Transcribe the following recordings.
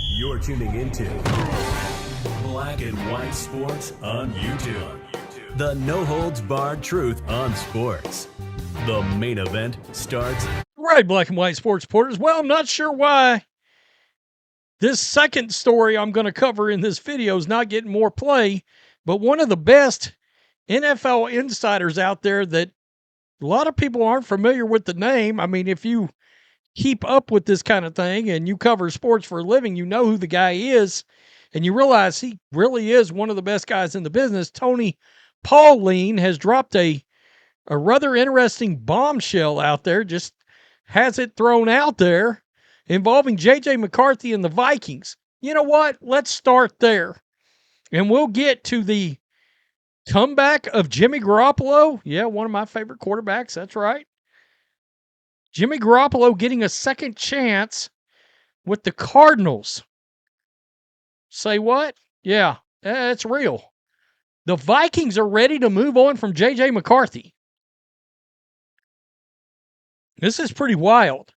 You're tuning into Black and White Sports on YouTube. The no-holds-barred truth on sports. The main event starts right, Black and White Sports supporters. Well, I'm not sure why this second story I'm going to cover in this video is not getting more play, but one of the best NFL insiders out there that a lot of people aren't familiar with the name. I mean, if you keep up with this kind of thing and you cover sports for a living, you know who the guy is, and you realize he really is one of the best guys in the business. Tony Pauline has dropped a rather interesting bombshell out there, just has it thrown out there, involving JJ McCarthy and the Vikings. You know what? Let's start there. And we'll get to the comeback of Jimmy Garoppolo. Yeah, one of my favorite quarterbacks. That's right. Jimmy Garoppolo getting a second chance with the Cardinals. Say what? Yeah, it's real. The Vikings are ready to move on from JJ McCarthy. This is pretty wild.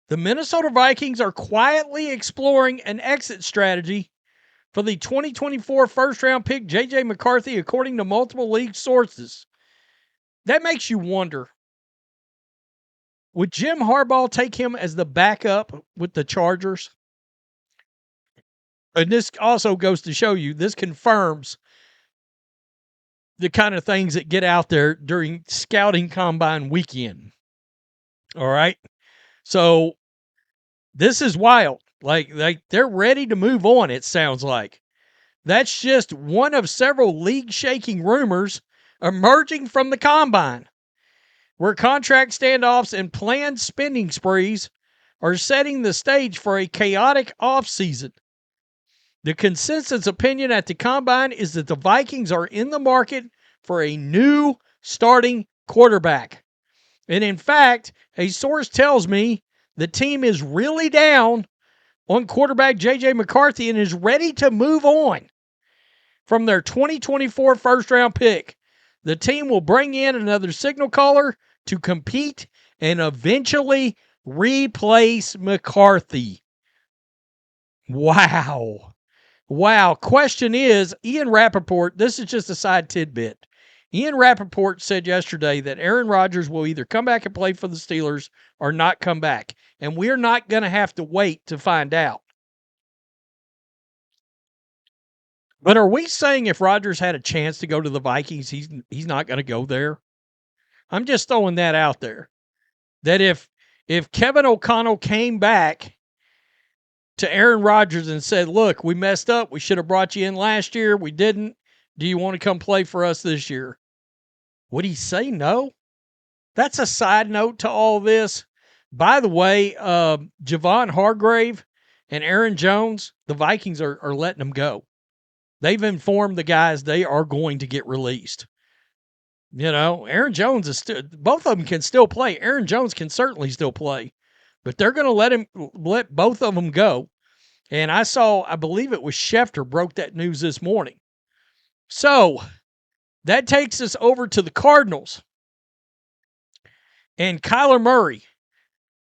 The Minnesota Vikings are quietly exploring an exit strategy for the 2024 first-round pick JJ McCarthy, according to multiple league sources. That makes you wonder, would Jim Harbaugh take him as the backup with the Chargers? And this also goes to show you, this confirms the kind of things that get out there during scouting combine weekend. All right? So this is wild. Like they're ready to move on, it sounds like. That's just one of several league-shaking rumors emerging from the combine, where contract standoffs and planned spending sprees are setting the stage for a chaotic offseason. The consensus opinion at the combine is that the Vikings are in the market for a new starting quarterback. And in fact, a source tells me the team is really down on quarterback JJ McCarthy and is ready to move on from their 2024 first-round pick. The team will bring in another signal caller to compete and eventually replace McCarthy. Wow. Question is, Ian Rappaport, this is just a side tidbit. Ian Rappaport said yesterday that Aaron Rodgers will either come back and play for the Steelers or not come back. And we're not going to have to wait to find out. But are we saying if Rodgers had a chance to go to the Vikings, he's not going to go there? I'm just throwing that out there. That if Kevin O'Connell came back to Aaron Rodgers and said, look, we messed up. We should have brought you in last year. We didn't. Do you want to come play for us this year? Would he say no? That's a side note to all this. By the way, Javon Hargrave and Aaron Jones, the Vikings are letting them go. They've informed the guys they are going to get released. You know, Aaron Jones is still, both of them can still play. Aaron Jones can certainly still play, but they're going to let both of them go. And I believe it was Schefter broke that news this morning. So that takes us over to the Cardinals and Kyler Murray.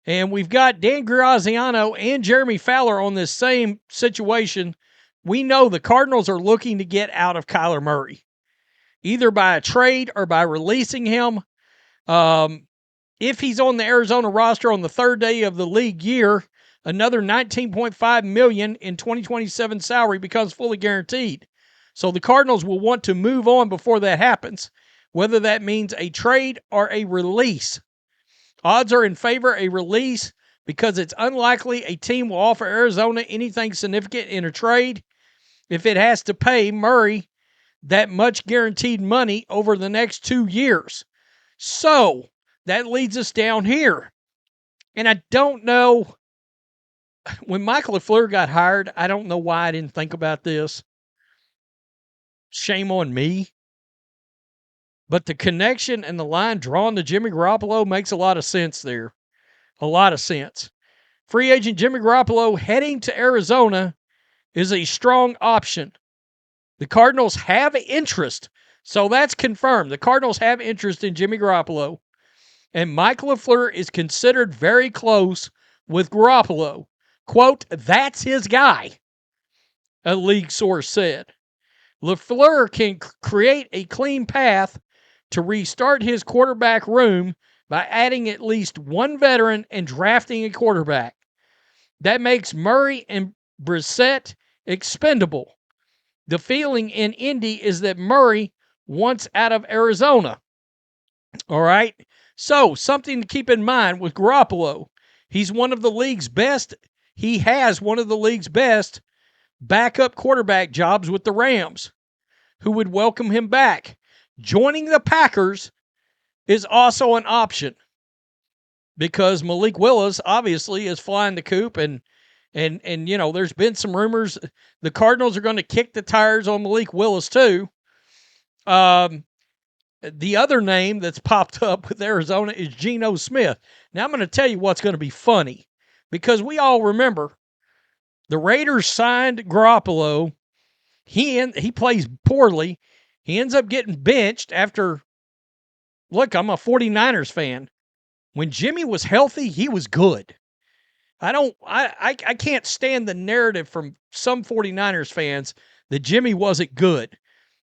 And we've got Dan Graziano and Jeremy Fowler on this same situation. We know the Cardinals are looking to get out of Kyler Murray, either by a trade or by releasing him. If he's on the Arizona roster on the third day of the league year, another $19.5 million in 2027 salary becomes fully guaranteed. So the Cardinals will want to move on before that happens, whether that means a trade or a release. Odds are in favor of a release because it's unlikely a team will offer Arizona anything significant in a trade if it has to pay Murray that much guaranteed money over the next 2 years. So that leads us down here. And I don't know, when Michael LaFleur got hired, I don't know why I didn't think about this. Shame on me. But the connection and the line drawn to Jimmy Garoppolo makes a lot of sense there. A lot of sense. Free agent Jimmy Garoppolo heading to Arizona is a strong option. The Cardinals have interest. So that's confirmed. The Cardinals have interest in Jimmy Garoppolo. And Mike LaFleur is considered very close with Garoppolo. Quote, that's his guy, a league source said. LaFleur can create a clean path to restart his quarterback room by adding at least one veteran and drafting a quarterback. That makes Murray and Brissett expendable. The feeling in Indy is that Murray wants out of Arizona. All right? So, something to keep in mind with Garoppolo. He's one of the league's best. He has one of the league's best backup quarterback jobs with the Rams, who would welcome him back. Joining the Packers is also an option because Malik Willis obviously is flying the coop, and you know, there's been some rumors the Cardinals are going to kick the tires on Malik Willis too. The other name that's popped up with Arizona is Geno Smith. Now I'm going to tell you what's going to be funny, because we all remember the Raiders signed Garoppolo. He plays poorly. He ends up getting benched after, look, I'm a 49ers fan. When Jimmy was healthy, he was good. I can't stand the narrative from some 49ers fans that Jimmy wasn't good.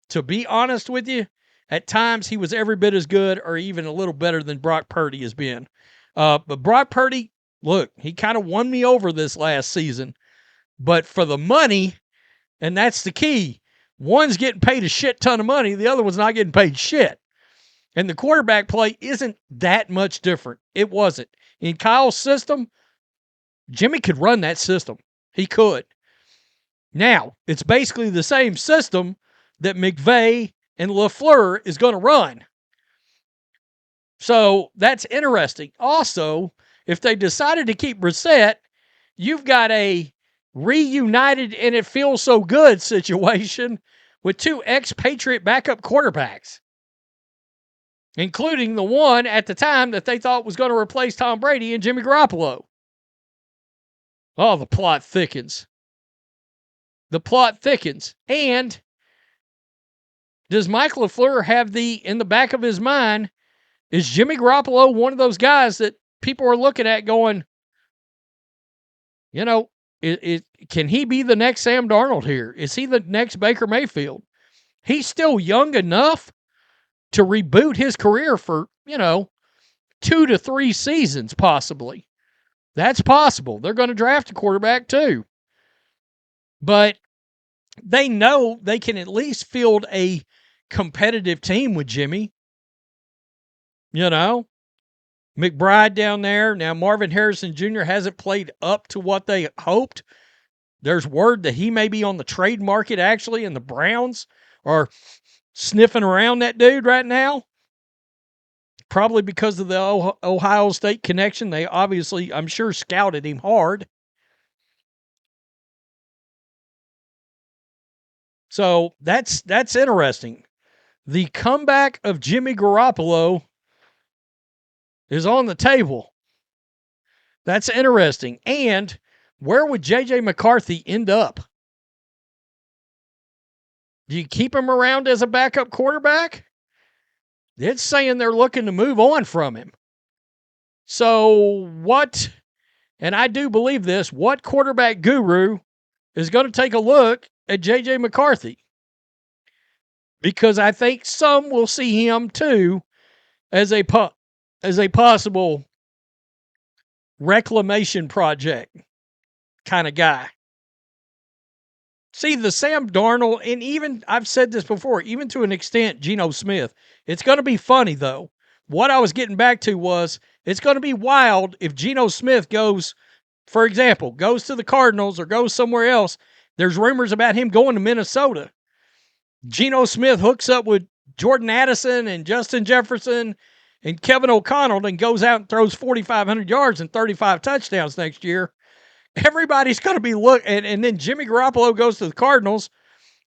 To be honest with you, at times he was every bit as good or even a little better than Brock Purdy has been. But Brock Purdy, look, he kind of won me over this last season. But for the money, and that's the key, one's getting paid a shit ton of money, the other one's not getting paid shit. And the quarterback play isn't that much different. It wasn't. In Kyle's system, Jimmy could run that system. He could. Now, it's basically the same system that McVay and LaFleur is going to run. So that's interesting. Also, if they decided to keep Brissett, you've got a reunited and it feels so good situation with two ex-Patriot backup quarterbacks, including the one at the time that they thought was going to replace Tom Brady and Jimmy Garoppolo. Oh, the plot thickens. The plot thickens. And does Mike LaFleur have in the back of his mind, is Jimmy Garoppolo one of those guys that people are looking at going, you know, can he be the next Sam Darnold here? Is he the next Baker Mayfield? He's still young enough to reboot his career for, 2 to 3 seasons possibly. That's possible. They're going to draft a quarterback too. But they know they can at least field a competitive team with Jimmy. McBride down there. Now, Marvin Harrison Jr. hasn't played up to what they hoped. There's word that he may be on the trade market, actually, and the Browns are sniffing around that dude right now. Probably because of the Ohio State connection. They obviously, I'm sure, scouted him hard. So that's interesting. The comeback of Jimmy Garoppolo is on the table. That's interesting. And where would JJ McCarthy end up? Do you keep him around as a backup quarterback? It's saying they're looking to move on from him. So what, and I do believe this, what quarterback guru is going to take a look at JJ McCarthy? Because I think some will see him too as a possible reclamation project kind of guy. See, the Sam Darnold, and even, I've said this before, even to an extent, Geno Smith, it's going to be funny, though. What I was getting back to was, it's going to be wild if Geno Smith goes, for example, goes to the Cardinals or goes somewhere else. There's rumors about him going to Minnesota. Geno Smith hooks up with Jordan Addison and Justin Jefferson and Kevin O'Connell and goes out and throws 4,500 yards and 35 touchdowns next year. Everybody's going to be and then Jimmy Garoppolo goes to the Cardinals,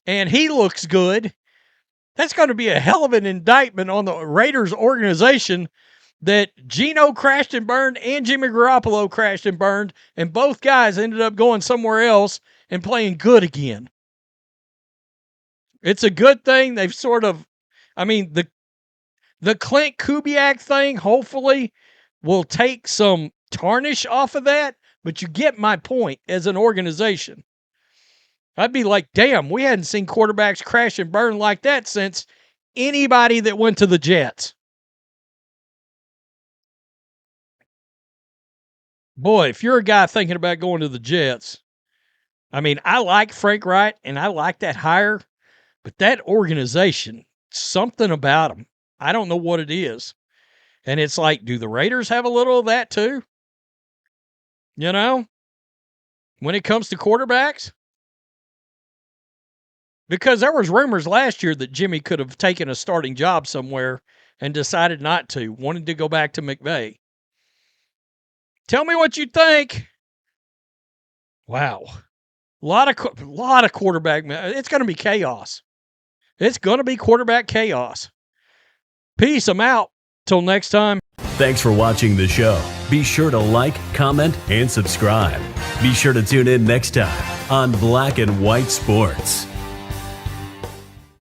and he looks good. That's going to be a hell of an indictment on the Raiders organization that Geno crashed and burned and Jimmy Garoppolo crashed and burned, and both guys ended up going somewhere else and playing good again. It's a good thing. They've sort of, the Clint Kubiak thing hopefully will take some tarnish off of that. But you get my point as an organization. I'd be like, damn, we hadn't seen quarterbacks crash and burn like that since anybody that went to the Jets. Boy, if you're a guy thinking about going to the Jets, I mean, I like Frank Wright and I like that hire, but that organization, something about them, I don't know what it is. And it's like, do the Raiders have a little of that too? You know, when it comes to quarterbacks? Because there was rumors last year that Jimmy could have taken a starting job somewhere and decided not to, wanted to go back to McVay. Tell me what you think. Wow. A lot of quarterback. It's going to be chaos. It's going to be quarterback chaos. Peace. I'm out. Till next time. Thanks for watching the show. Be sure to like, comment, and subscribe. Be sure to tune in next time on Black and White Sports.